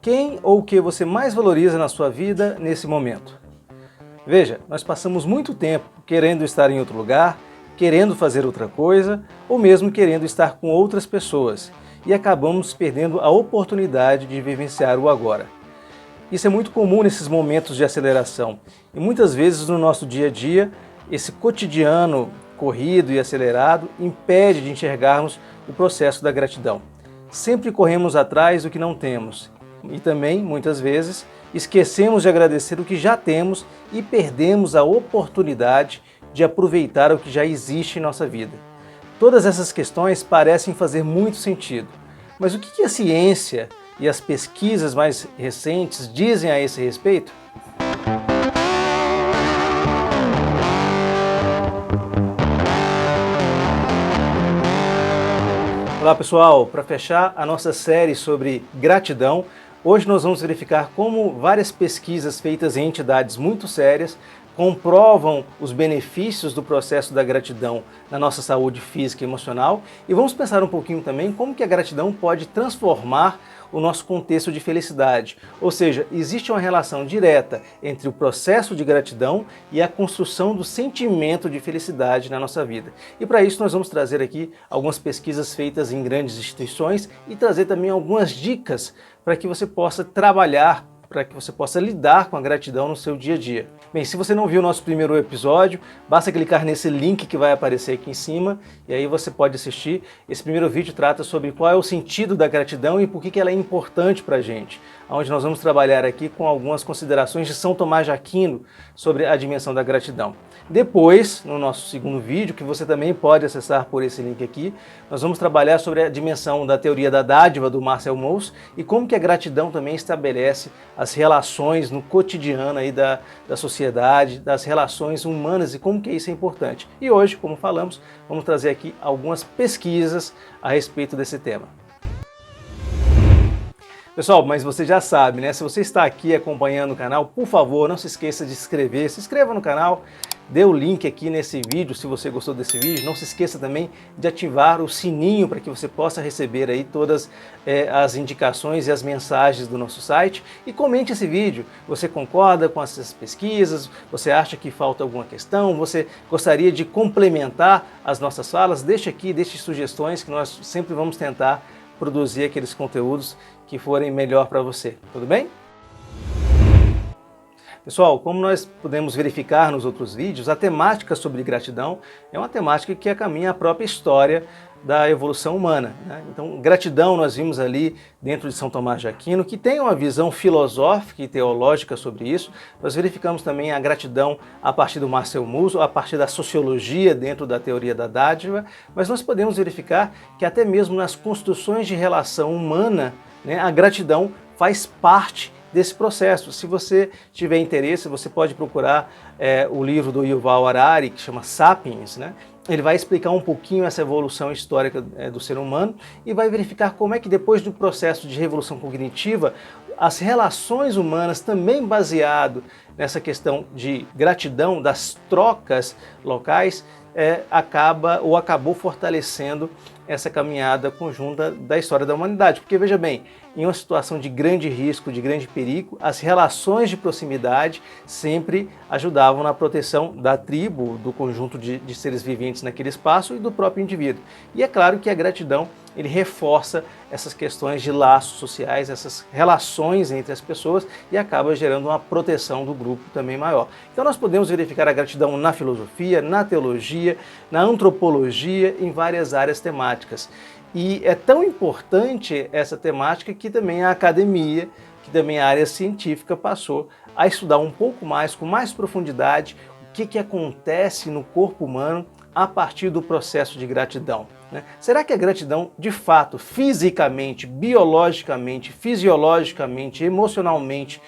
Quem ou o que você mais valoriza na sua vida nesse momento? Veja, nós passamos muito tempo querendo estar em outro lugar, querendo fazer outra coisa, ou mesmo querendo estar com outras pessoas, e acabamos perdendo a oportunidade de vivenciar o agora. Isso é muito comum nesses momentos de aceleração, e muitas vezes no nosso dia a dia, esse cotidiano corrido e acelerado impede de enxergarmos o processo da gratidão. Sempre corremos atrás do que não temos, e também, muitas vezes, esquecemos de agradecer o que já temos e perdemos a oportunidade de aproveitar o que já existe em nossa vida. Todas essas questões parecem fazer muito sentido, mas o que a ciência e as pesquisas mais recentes dizem a esse respeito? Olá pessoal, para fechar a nossa série sobre gratidão, hoje nós vamos verificar como várias pesquisas feitas em entidades muito sérias comprovam os benefícios do processo da gratidão na nossa saúde física e emocional, e vamos pensar um pouquinho também como que a gratidão pode transformar o nosso contexto de felicidade. Ou seja, existe uma relação direta entre o processo de gratidão e a construção do sentimento de felicidade na nossa vida. E para isso nós vamos trazer aqui algumas pesquisas feitas em grandes instituições e trazer também algumas dicas para que você possa trabalhar, para que você possa lidar com a gratidão no seu dia a dia. Bem, se você não viu o nosso primeiro episódio, basta clicar nesse link que vai aparecer aqui em cima e aí você pode assistir. Esse primeiro vídeo trata sobre qual é o sentido da gratidão e por que ela é importante para a gente, onde nós vamos trabalhar aqui com algumas considerações de São Tomás de Aquino sobre a dimensão da gratidão. Depois, no nosso segundo vídeo, que você também pode acessar por esse link aqui, nós vamos trabalhar sobre a dimensão da teoria da dádiva do Marcel Mauss e como que a gratidão também estabelece as relações no cotidiano aí da sociedade, das relações humanas e como que isso é importante. E hoje, como falamos, vamos trazer aqui algumas pesquisas a respeito desse tema. Pessoal, mas você já sabe, né? Se você está aqui acompanhando o canal, por favor, não se esqueça de se inscreva no canal, dê o link aqui nesse vídeo se você gostou desse vídeo. Não se esqueça também de ativar o sininho para que você possa receber aí todas as indicações e as mensagens do nosso site. E comente esse vídeo. Você concorda com essas pesquisas? Você acha que falta alguma questão? Você gostaria de complementar as nossas falas? Deixe aqui, deixe sugestões que nós sempre vamos tentar produzir aqueles conteúdos que forem melhor para você, tudo bem? Pessoal, como nós podemos verificar nos outros vídeos, a temática sobre gratidão é uma temática que caminha a própria história da evolução humana, né? Então, gratidão nós vimos ali dentro de São Tomás de Aquino, que tem uma visão filosófica e teológica sobre isso. Nós verificamos também a gratidão a partir do Marcel Mauss, a partir da sociologia dentro da teoria da dádiva, mas nós podemos verificar que até mesmo nas construções de relação humana, né, a gratidão faz parte desse processo. Se você tiver interesse, você pode procurar o livro do Yuval Harari, que chama Sapiens, né? Ele vai explicar um pouquinho essa evolução histórica do ser humano e vai verificar como é que depois do processo de revolução cognitiva, as relações humanas, também baseado nessa questão de gratidão, das trocas locais, acabou fortalecendo essa caminhada conjunta da história da humanidade. Porque veja bem, em uma situação de grande risco, de grande perigo, as relações de proximidade sempre ajudavam na proteção da tribo, do conjunto de seres viventes naquele espaço e do próprio indivíduo. E é claro que a gratidão ele reforça essas questões de laços sociais, essas relações entre as pessoas e acaba gerando uma proteção do grupo também maior. Então nós podemos verificar a gratidão na filosofia, na teologia, na antropologia, em várias áreas temáticas. E é tão importante essa temática que também a academia, que também a área científica passou a estudar um pouco mais, com mais profundidade, o que acontece no corpo humano a partir do processo de gratidão, né? Será que a gratidão, de fato, fisicamente, biologicamente, fisiologicamente, emocionalmente,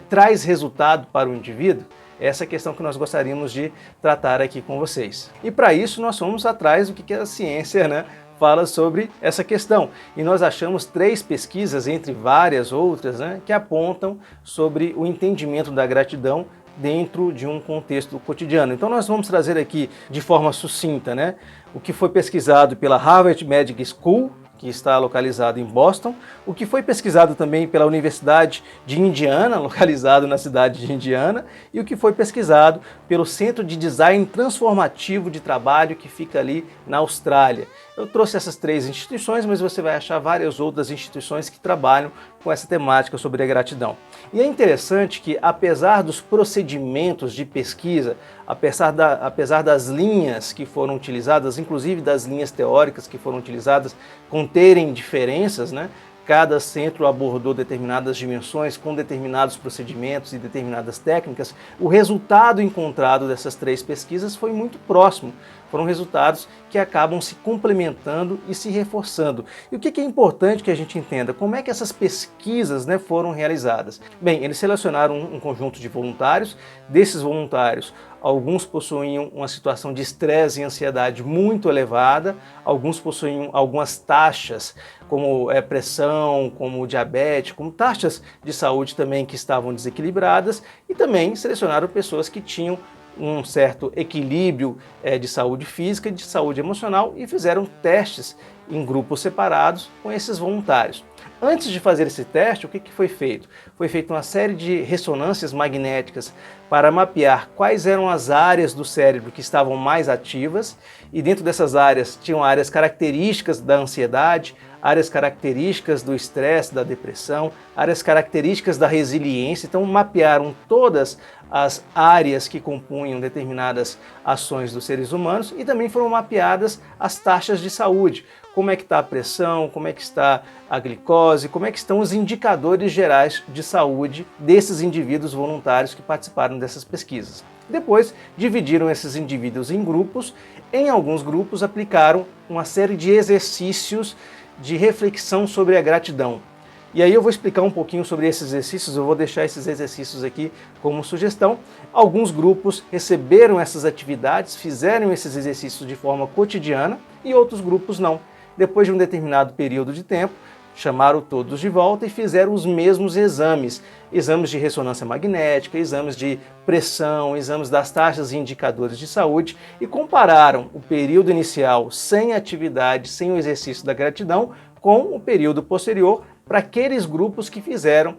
traz resultado para o indivíduo? Essa é a questão que nós gostaríamos de tratar aqui com vocês. E para isso nós fomos atrás do que a ciência, né, fala sobre essa questão. E nós achamos 3 pesquisas, entre várias outras, né, que apontam sobre o entendimento da gratidão dentro de um contexto cotidiano. Então nós vamos trazer aqui de forma sucinta, né, o que foi pesquisado pela Harvard Medical School, que está localizado em Boston, o que foi pesquisado também pela Universidade de Indiana, localizado na cidade de Indiana, e o que foi pesquisado pelo Centro de Design Transformativo de Trabalho, que fica ali na Austrália. Eu trouxe essas 3 instituições, mas você vai achar várias outras instituições que trabalham com essa temática sobre a gratidão. E é interessante que, apesar dos procedimentos de pesquisa, apesar das linhas que foram utilizadas, inclusive das linhas teóricas que foram utilizadas, conterem diferenças, né? Cada centro abordou determinadas dimensões com determinados procedimentos e determinadas técnicas. O resultado encontrado dessas 3 pesquisas foi muito próximo. Foram resultados que acabam se complementando e se reforçando. E o que é importante que a gente entenda? Como é que essas pesquisas, né, foram realizadas? Bem, eles selecionaram um conjunto de voluntários. Desses voluntários, alguns possuíam uma situação de estresse e ansiedade muito elevada, alguns possuíam algumas taxas, como pressão, como diabetes, como taxas de saúde também que estavam desequilibradas, e também selecionaram pessoas que tinham um certo equilíbrio de saúde física e de saúde emocional e fizeram testes em grupos separados com esses voluntários. Antes de fazer esse teste, o que foi feito? Foi feita uma série de ressonâncias magnéticas para mapear quais eram as áreas do cérebro que estavam mais ativas, e dentro dessas áreas tinham áreas características da ansiedade, áreas características do estresse, da depressão, áreas características da resiliência. Então mapearam todas as áreas que compunham determinadas ações dos seres humanos e também foram mapeadas as taxas de saúde. Como é que está a pressão, como é que está a glicose, como é que estão os indicadores gerais de saúde desses indivíduos voluntários que participaram dessas pesquisas. Depois, dividiram esses indivíduos em grupos. Em alguns grupos, aplicaram uma série de exercícios de reflexão sobre a gratidão. E aí eu vou explicar um pouquinho sobre esses exercícios, eu vou deixar esses exercícios aqui como sugestão. Alguns grupos receberam essas atividades, fizeram esses exercícios de forma cotidiana e outros grupos não. Depois de um determinado período de tempo, chamaram todos de volta e fizeram os mesmos exames. Exames de ressonância magnética, exames de pressão, exames das taxas e indicadores de saúde e compararam o período inicial sem atividade, sem o exercício da gratidão, com o período posterior para aqueles grupos que fizeram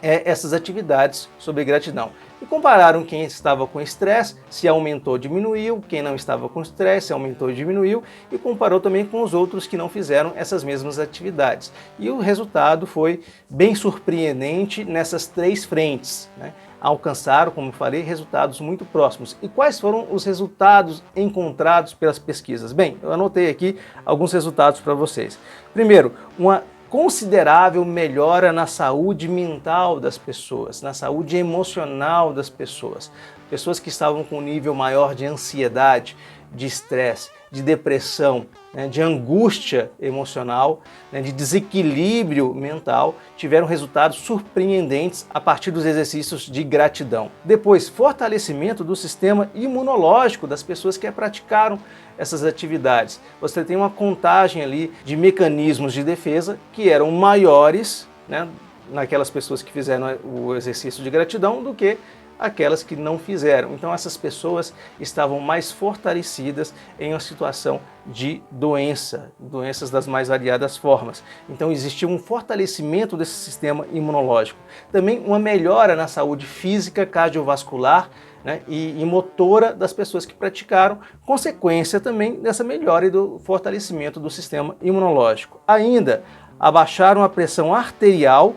essas atividades sobre gratidão. E compararam quem estava com estresse, se aumentou ou diminuiu, quem não estava com estresse, se aumentou ou diminuiu, e comparou também com os outros que não fizeram essas mesmas atividades. E o resultado foi bem surpreendente nessas 3 frentes, né? Alcançaram, como eu falei, resultados muito próximos. E quais foram os resultados encontrados pelas pesquisas? Bem, eu anotei aqui alguns resultados para vocês. Primeiro, uma considerável melhora na saúde mental das pessoas, na saúde emocional das pessoas. Pessoas que estavam com um nível maior de ansiedade, de estresse, de depressão, né, de angústia emocional, né, de desequilíbrio mental, tiveram resultados surpreendentes a partir dos exercícios de gratidão. Depois, fortalecimento do sistema imunológico das pessoas que praticaram essas atividades. Você tem uma contagem ali de mecanismos de defesa que eram maiores, né, naquelas pessoas que fizeram o exercício de gratidão do que aquelas que não fizeram. Então essas pessoas estavam mais fortalecidas em uma situação de doenças das mais variadas formas. Então existia um fortalecimento desse sistema imunológico. Também uma melhora na saúde física, cardiovascular, né, e motora das pessoas que praticaram, consequência também dessa melhora e do fortalecimento do sistema imunológico. Ainda abaixaram a pressão arterial,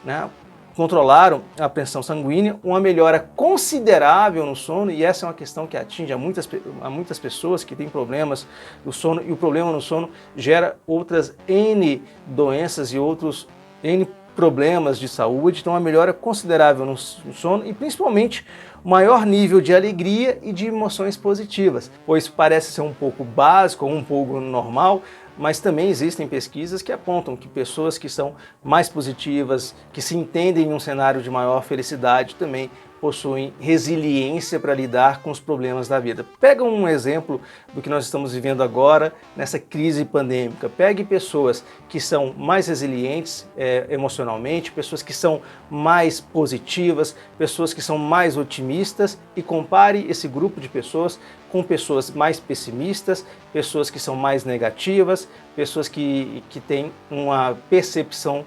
né, controlaram a pressão sanguínea, uma melhora considerável no sono, e essa é uma questão que atinge a muitas pessoas que têm problemas do sono, e o problema no sono gera outras N doenças e outros N problemas de saúde. Então uma melhora considerável no sono e principalmente maior nível de alegria e de emoções positivas, pois parece ser um pouco básico, um pouco normal, mas também existem pesquisas que apontam que pessoas que são mais positivas, que se entendem em um cenário de maior felicidade, também possuem resiliência para lidar com os problemas da vida. Pega um exemplo do que nós estamos vivendo agora nessa crise pandêmica. Pegue pessoas que são mais resilientes emocionalmente, pessoas que são mais positivas, pessoas que são mais otimistas e compare esse grupo de pessoas com pessoas mais pessimistas, pessoas que são mais negativas, pessoas que têm uma percepção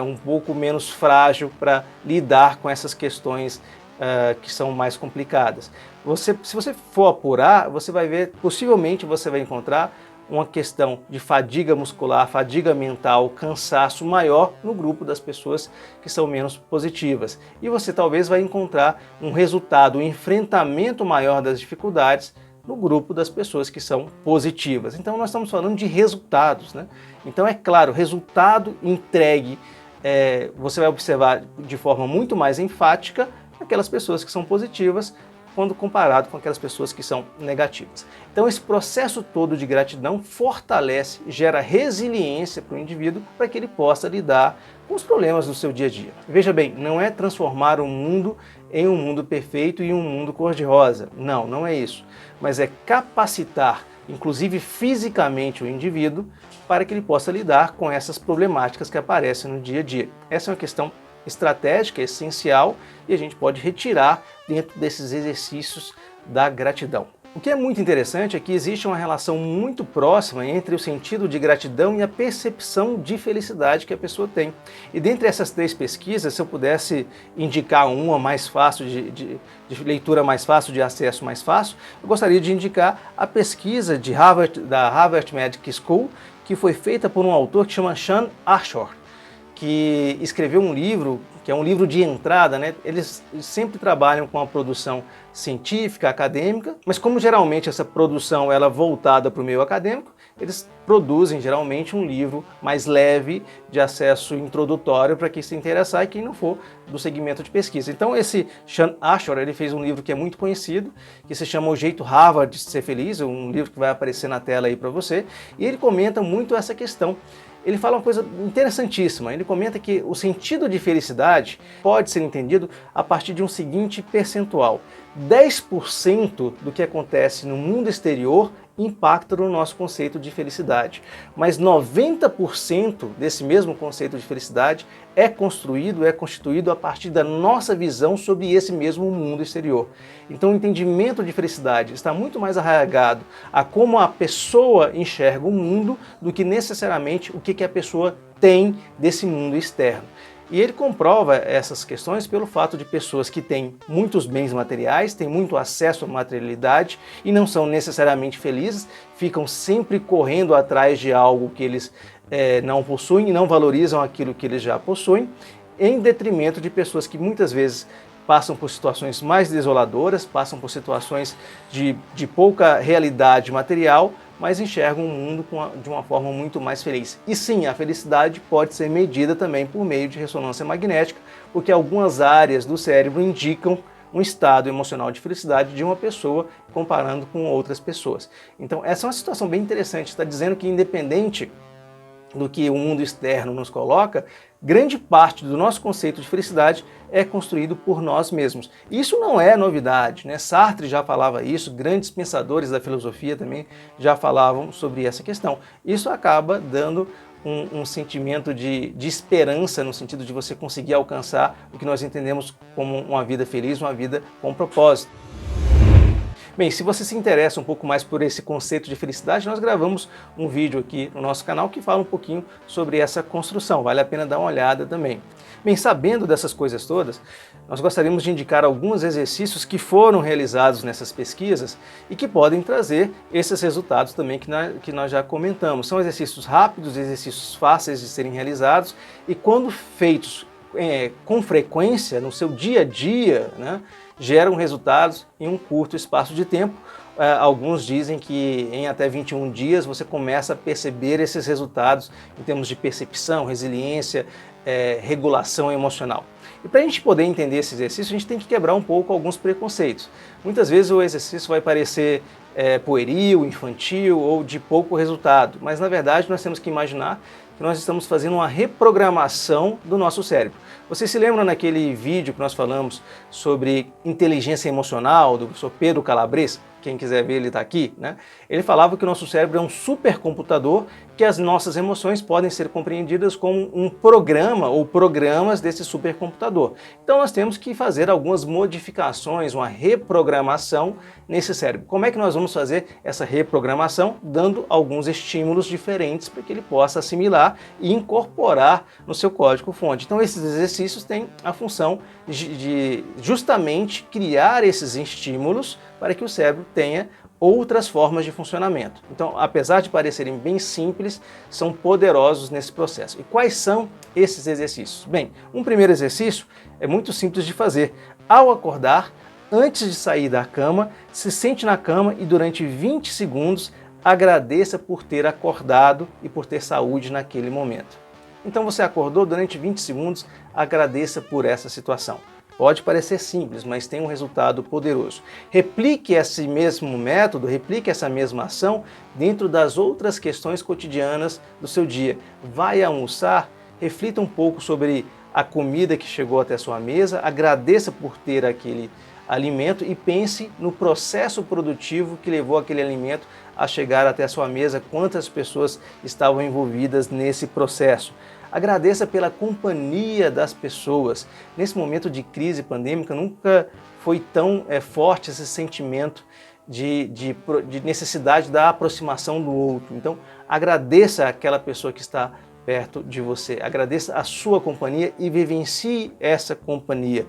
um pouco menos frágil para lidar com essas questões que são mais complicadas. Se você for apurar, você vai ver, possivelmente você vai encontrar uma questão de fadiga muscular, fadiga mental, cansaço maior no grupo das pessoas que são menos positivas. E você talvez vai encontrar um resultado, um enfrentamento maior das dificuldades no grupo das pessoas que são positivas. Então nós estamos falando de resultados, né? Então é claro, resultado entregue, você vai observar de forma muito mais enfática aquelas pessoas que são positivas quando comparado com aquelas pessoas que são negativas. Então esse processo todo de gratidão fortalece, gera resiliência para o indivíduo para que ele possa lidar com os problemas do seu dia a dia. Veja bem, não é transformar o mundo em um mundo perfeito e um mundo cor-de-rosa. Não, não é isso. Mas é capacitar, inclusive fisicamente, o indivíduo para que ele possa lidar com essas problemáticas que aparecem no dia a dia. Essa é uma questão estratégica, essencial, e a gente pode retirar dentro desses exercícios da gratidão. O que é muito interessante é que existe uma relação muito próxima entre o sentido de gratidão e a percepção de felicidade que a pessoa tem. E dentre essas 3 pesquisas, se eu pudesse indicar uma mais fácil, de leitura mais fácil, de acesso mais fácil, eu gostaria de indicar a pesquisa da Harvard Medical School, que foi feita por um autor que chama Sean Ashore, que escreveu um livro, que é um livro de entrada, né? Eles sempre trabalham com a produção científica, acadêmica, mas como geralmente essa produção ela é voltada para o meio acadêmico, eles produzem geralmente um livro mais leve, de acesso introdutório para quem se interessar e quem não for do segmento de pesquisa. Então esse Sean Ashore, ele fez um livro que é muito conhecido, que se chama O Jeito Harvard de Ser Feliz, um livro que vai aparecer na tela aí para você, e ele comenta muito essa questão. Ele fala uma coisa interessantíssima, ele comenta que o sentido de felicidade pode ser entendido a partir de um seguinte percentual. 10% do que acontece no mundo exterior impacta no nosso conceito de felicidade, mas 90% desse mesmo conceito de felicidade é constituído a partir da nossa visão sobre esse mesmo mundo exterior. Então o entendimento de felicidade está muito mais arraigado a como a pessoa enxerga o mundo do que necessariamente o que a pessoa tem desse mundo externo. E ele comprova essas questões pelo fato de pessoas que têm muitos bens materiais, têm muito acesso à materialidade e não são necessariamente felizes, ficam sempre correndo atrás de algo que eles não possuem e não valorizam aquilo que eles já possuem, em detrimento de pessoas que muitas vezes passam por situações mais desoladoras, passam por situações de pouca realidade material, mas enxergam o mundo de uma forma muito mais feliz. E sim, a felicidade pode ser medida também por meio de ressonância magnética, porque algumas áreas do cérebro indicam um estado emocional de felicidade de uma pessoa comparando com outras pessoas. Então essa é uma situação bem interessante, está dizendo que independente do que o mundo externo nos coloca, grande parte do nosso conceito de felicidade é construído por nós mesmos. Isso não é novidade, né? Sartre já falava isso, grandes pensadores da filosofia também já falavam sobre essa questão. Isso acaba dando um sentimento de esperança, no sentido de você conseguir alcançar o que nós entendemos como uma vida feliz, uma vida com propósito. Bem, se você se interessa um pouco mais por esse conceito de felicidade, nós gravamos um vídeo aqui no nosso canal que fala um pouquinho sobre essa construção, vale a pena dar uma olhada também. Bem, sabendo dessas coisas todas, nós gostaríamos de indicar alguns exercícios que foram realizados nessas pesquisas e que podem trazer esses resultados também que nós já comentamos. São exercícios rápidos, exercícios fáceis de serem realizados e quando feitos com frequência, no seu dia a dia, né, geram resultados em um curto espaço de tempo. Alguns dizem que em até 21 dias você começa a perceber esses resultados em termos de percepção, resiliência, regulação emocional. E para a gente poder entender esse exercício, a gente tem que quebrar um pouco alguns preconceitos. Muitas vezes o exercício vai parecer pueril, infantil ou de pouco resultado, mas na verdade nós temos que imaginar que nós estamos fazendo uma reprogramação do nosso cérebro. Vocês se lembram naquele vídeo que nós falamos sobre inteligência emocional, do professor Pedro Calabres? Quem quiser ver, ele está aqui, né? Ele falava que o nosso cérebro é um supercomputador, que as nossas emoções podem ser compreendidas como um programa ou programas desse supercomputador. Então nós temos que fazer algumas modificações, uma reprogramação nesse cérebro. Como é que nós vamos fazer essa reprogramação? Dando alguns estímulos diferentes para que ele possa assimilar e incorporar no seu código-fonte. Então esses exercícios têm a função de justamente criar esses estímulos para que o cérebro tenha outras formas de funcionamento. Então, apesar de parecerem bem simples, são poderosos nesse processo. E quais são esses exercícios? Bem, um primeiro exercício é muito simples de fazer. Ao acordar, antes de sair da cama, se sente na cama e durante 20 segundos agradeça por ter acordado e por ter saúde naquele momento. Então você acordou, durante 20 segundos, agradeça por essa situação. Pode parecer simples, mas tem um resultado poderoso. Replique esse mesmo método, replique essa mesma ação dentro das outras questões cotidianas do seu dia. Vai almoçar, reflita um pouco sobre a comida que chegou até sua mesa, agradeça por ter aquele alimento e pense no processo produtivo que levou aquele alimento a chegar até a sua mesa, quantas pessoas estavam envolvidas nesse processo. Agradeça pela companhia das pessoas. Nesse momento de crise pandêmica, nunca foi tão forte esse sentimento de necessidade da aproximação do outro. Então, agradeça aquela pessoa que está perto de você. Agradeça a sua companhia e vivencie essa companhia.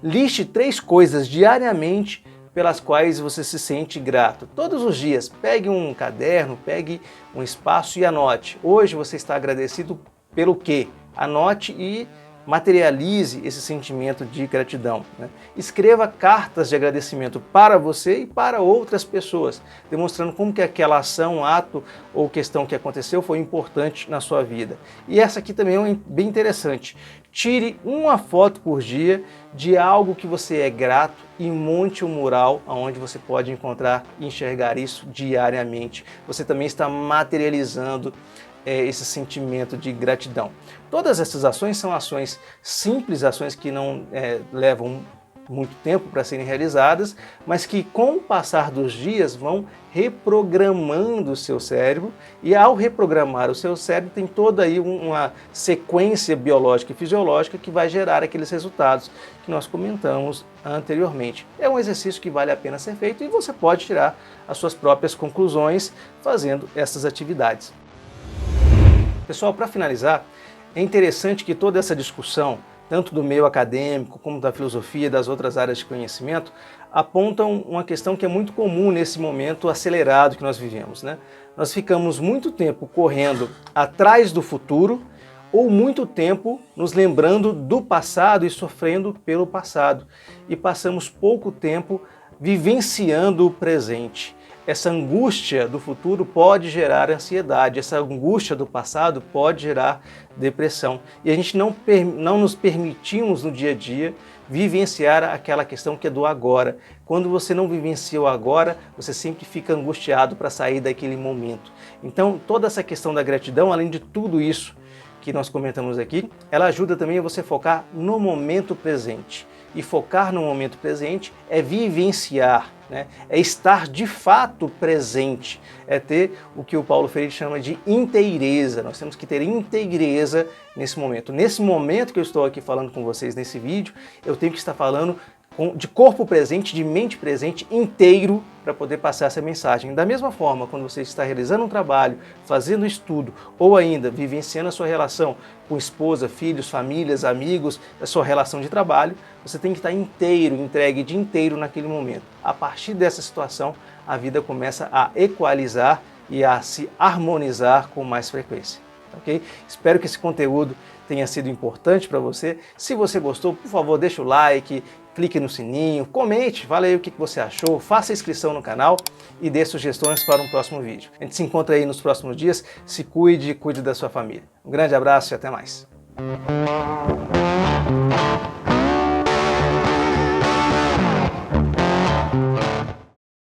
Liste 3 coisas diariamente pelas quais você se sente grato. Todos os dias, pegue um caderno, pegue um espaço e anote. Hoje você está agradecido pelo quê? Anote e materialize esse sentimento de gratidão, né? Escreva cartas de agradecimento para você e para outras pessoas, demonstrando como que aquela ação, ato ou questão que aconteceu foi importante na sua vida. E essa aqui também é bem interessante. Tire uma foto por dia de algo que você é grato e monte um mural onde você pode encontrar e enxergar isso diariamente. Você também está materializando esse sentimento de gratidão. Todas essas ações são ações simples, ações que não levam muito tempo para serem realizadas, mas que com o passar dos dias vão reprogramando o seu cérebro, e ao reprogramar o seu cérebro tem toda aí uma sequência biológica e fisiológica que vai gerar aqueles resultados que nós comentamos anteriormente. É um exercício que vale a pena ser feito e você pode tirar as suas próprias conclusões fazendo essas atividades. Pessoal, para finalizar, é interessante que toda essa discussão, tanto do meio acadêmico como da filosofia e das outras áreas de conhecimento, apontam uma questão que é muito comum nesse momento acelerado que nós vivemos, né? Nós ficamos muito tempo correndo atrás do futuro ou muito tempo nos lembrando do passado e sofrendo pelo passado. E passamos pouco tempo vivenciando o presente. Essa angústia do futuro pode gerar ansiedade, essa angústia do passado pode gerar depressão. E a gente não nos permitimos no dia a dia vivenciar aquela questão que é do agora. Quando você não vivencia o agora, você sempre fica angustiado para sair daquele momento. Então, toda essa questão da gratidão, além de tudo isso que nós comentamos aqui, ela ajuda também a você focar no momento presente. E focar no momento presente é vivenciar, né? É estar de fato presente, é ter o que o Paulo Freire chama de inteireza. Nós temos que ter inteireza nesse momento. Nesse momento que eu estou aqui falando com vocês nesse vídeo, eu tenho que estar falando de corpo presente, de mente presente, inteiro, para poder passar essa mensagem. Da mesma forma, quando você está realizando um trabalho, fazendo um estudo, ou ainda vivenciando a sua relação com esposa, filhos, famílias, amigos, a sua relação de trabalho, você tem que estar inteiro, entregue de inteiro naquele momento. A partir dessa situação, a vida começa a equalizar e a se harmonizar com mais frequência. Okay? Espero que esse conteúdo tenha sido importante para você. Se você gostou, por favor, deixa o like, clique no sininho, comente, fala aí o que você achou, faça inscrição no canal e dê sugestões para um próximo vídeo. A gente se encontra aí nos próximos dias. Se cuide, cuide da sua família. Um grande abraço e até mais.